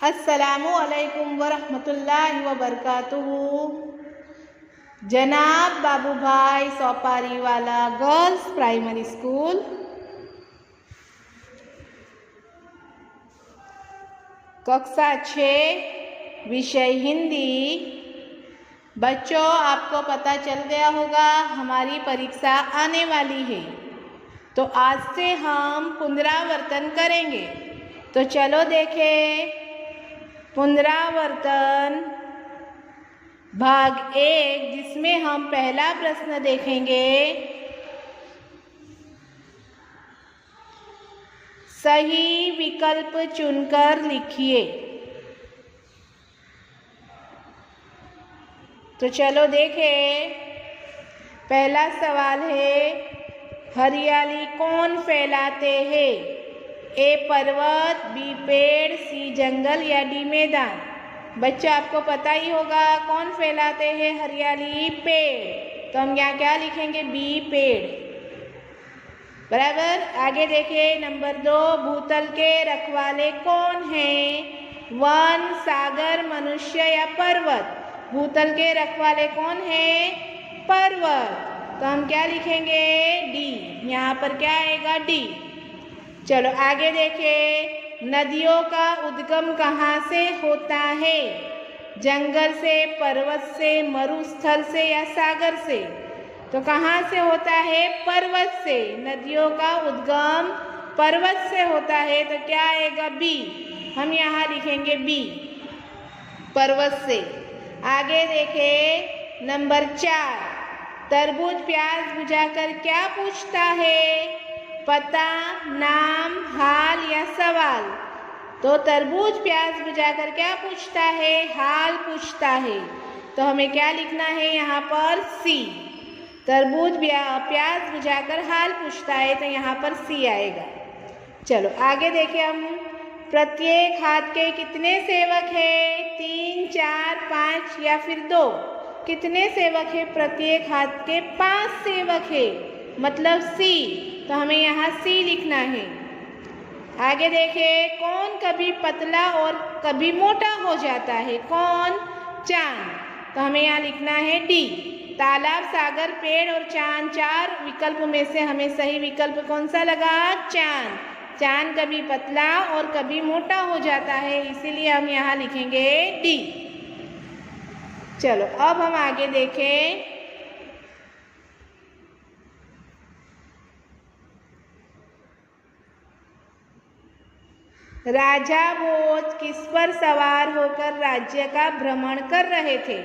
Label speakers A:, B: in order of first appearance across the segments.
A: अस्सलामु अलैकुम वरहमतुल्लाहि वबरकातुहू। जनाब बाबू भाई सोपारी वाला गर्ल्स प्राइमरी स्कूल, कक्षा 6, विषय हिंदी। बच्चों, आपको पता चल गया होगा हमारी परीक्षा आने वाली है, तो आज से हम पुनरावर्तन करेंगे। तो चलो देखें पुनरावर्तन भाग 1, जिसमें हम पहला प्रश्न देखेंगे। सही विकल्प चुनकर लिखिए। तो चलो देखें, पहला सवाल है, हरियाली कौन फैलाते हैं? ए पर्वत, बी पेड़, सी जंगल या डी मैदान। बच्चा, आपको पता ही होगा कौन फैलाते हैं हरियाली? पेड़। तो हम यहाँ क्या लिखेंगे? बी पेड़। बराबर। आगे देखिए नंबर 2, भूतल के रखवाले कौन हैं? वन, सागर, मनुष्य या पर्वत। भूतल के रखवाले कौन हैं? पर्वत। तो हम क्या लिखेंगे? डी। यहाँ पर क्या आएगा? डी। चलो आगे देखिए, नदियों का उद्गम कहाँ से होता है? जंगल से, पर्वत से, मरुस्थल से या सागर से। तो कहाँ से होता है? पर्वत से। नदियों का उद्गम पर्वत से होता है, तो क्या आएगा? बी। हम यहाँ लिखेंगे बी, पर्वत से। आगे देखें नंबर 4, तरबूज प्याज बुझाकर क्या पूछता है? पता, नाम, हाल या सवाल। तो तरबूज प्याज बुझाकर क्या पूछता है? हाल पूछता है। तो हमें क्या लिखना है यहाँ पर? सी। तरबूज प्याज बुझाकर हाल पूछता है, तो यहाँ पर सी आएगा। चलो आगे देखिए हम, प्रत्येक हाथ के कितने सेवक है? 3, 4, 5 या फिर 2। कितने सेवक है? प्रत्येक हाथ के 5 सेवक है, मतलब सी। तो हमें यहाँ सी लिखना है। आगे देखिए, कौन कभी पतला और कभी मोटा हो जाता है? कौन? चांद। तो हमें यहाँ लिखना है डी। तालाब, सागर, पेड़ और चांद, 4 विकल्प में से हमें सही विकल्प कौन सा लगा? चांद। चांद कभी पतला और कभी मोटा हो जाता है, इसीलिए हम यहाँ लिखेंगे डी। चलो अब हम आगे देखें, राजा भोज किस पर सवार होकर राज्य का भ्रमण कर रहे थे?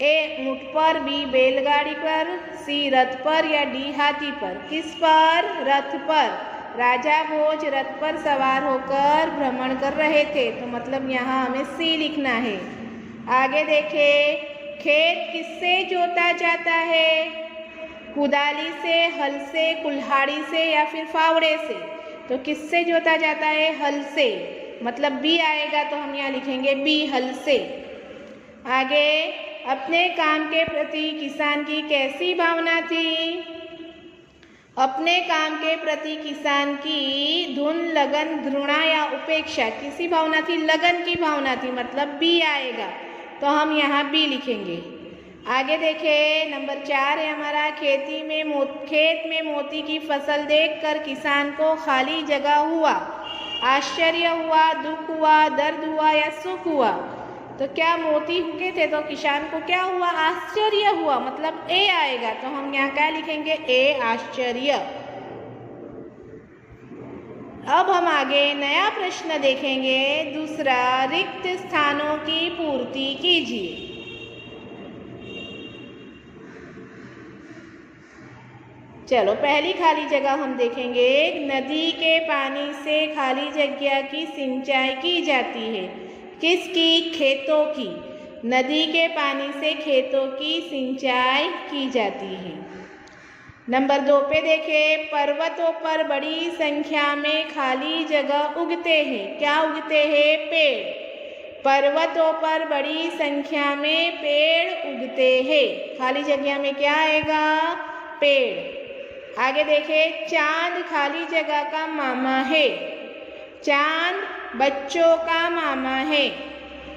A: ए ऊंट पर, बी बैलगाड़ी पर, सी रथ पर या डी हाथी पर। किस पर? रथ पर। राजा भोज रथ पर सवार होकर भ्रमण कर रहे थे, तो मतलब यहाँ हमें सी लिखना है। आगे देखें, खेत किससे जोता जाता है? कुदाली से, हल से, कुल्हाड़ी से या फिर फावड़े से। तो किससे जोता जाता है? हल से, मतलब बी आएगा। तो हम यहाँ लिखेंगे बी, हल से। आगे, अपने काम के प्रति किसान की कैसी भावना थी? अपने काम के प्रति किसान की धुन, लगन, घृणा या उपेक्षा, किसी भावना थी? लगन की भावना थी, मतलब बी आएगा। तो हम यहाँ बी लिखेंगे। आगे देखें नंबर 4 है हमारा, खेत में मोती की फसल देखकर किसान को खाली जगह हुआ। आश्चर्य हुआ, दुख हुआ, दर्द हुआ या सुख हुआ। तो क्या मोती उगे थे, तो किसान को क्या हुआ? आश्चर्य हुआ, मतलब ए आएगा। तो हम यहाँ क्या लिखेंगे? ए, आश्चर्य। अब हम आगे नया प्रश्न देखेंगे, दूसरा, रिक्त स्थानों की पूर्ति कीजिए। चलो पहली खाली जगह हम देखेंगे, नदी के पानी से खाली जगह की सिंचाई की जाती है। किसकी? खेतों की। नदी के पानी से खेतों की सिंचाई की जाती है। नंबर 2 पे देखें, पर्वतों पर बड़ी संख्या में खाली जगह उगते हैं। क्या उगते हैं? पेड़। पर्वतों पर बड़ी संख्या में पेड़ उगते हैं। खाली जगह में क्या आएगा? पेड़। आगे देखें, चांद खाली जगह का मामा है। चांद बच्चों का मामा है।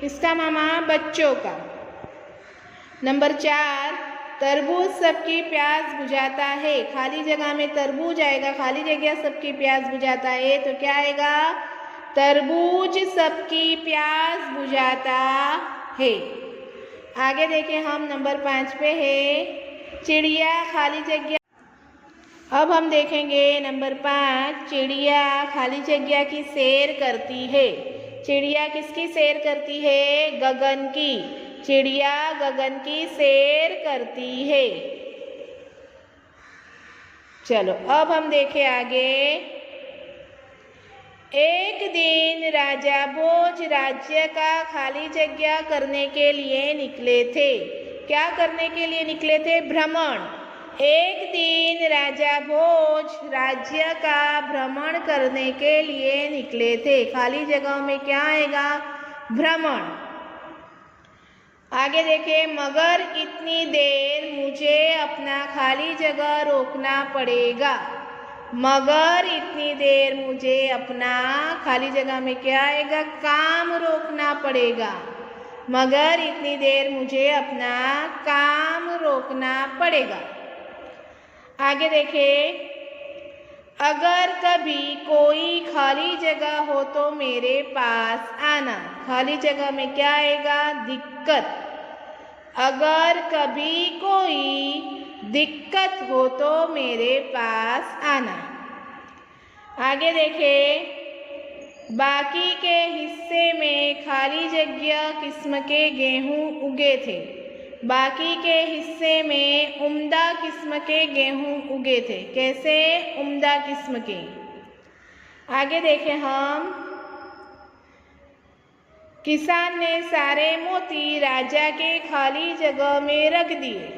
A: किसका मामा? बच्चों का। नंबर 4, तरबूज सबकी प्यास बुझाता है। खाली जगह में तरबूज आएगा, खाली जगह सबकी प्यास बुझाता है, तो क्या आएगा? तरबूज सबकी प्यास बुझाता है। आगे देखें हम नंबर 5 पे है चिड़िया खाली जगह। अब हम देखेंगे नंबर 5, चिड़िया खाली जगह की सैर करती है। चिड़िया किसकी सैर करती है? गगन की। चिड़िया गगन की सैर करती है। चलो अब हम देखें आगे। एक दिन राजा भोज राज्य का खाली जगह करने के लिए निकले थे। क्या करने के लिए निकले थे? भ्रमण। एक दिन राजा भोज राज्य का भ्रमण करने के लिए निकले थे। खाली जगह में क्या आएगा? भ्रमण। आगे देखिए, मगर इतनी देर मुझे अपना खाली जगह रोकना पड़ेगा। मगर इतनी देर मुझे अपना खाली जगह में क्या आएगा? काम रोकना पड़ेगा। मगर इतनी देर मुझे अपना काम रोकना पड़ेगा। आगे देखिए, अगर कभी कोई खाली जगह हो तो मेरे पास आना। खाली जगह में क्या आएगा? दिक्कत। अगर कभी कोई दिक्कत हो तो मेरे पास आना। आगे देखिए, बाकी के हिस्से में खाली जगह किस्म के गेहूं उगे थे। बाकी के हिस्से में उम्दा किस्म के गेहूं उगे थे। कैसे? उम्दा किस्म के। आगे देखें हम, किसान ने सारे मोती राजा के खाली जगह में रख दिए।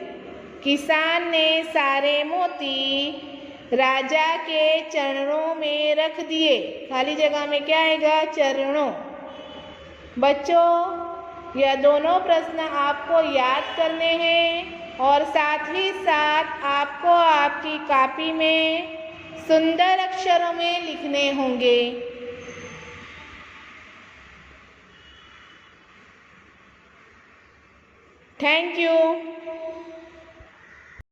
A: किसान ने सारे मोती राजा के चरणों में रख दिए। खाली जगह में क्या आएगा? चरणों। बच्चों, यह दोनों प्रश्न आपको याद करने हैं और साथ ही साथ आपको आपकी कॉपी में सुंदर अक्षरों में लिखने होंगे। Thank you.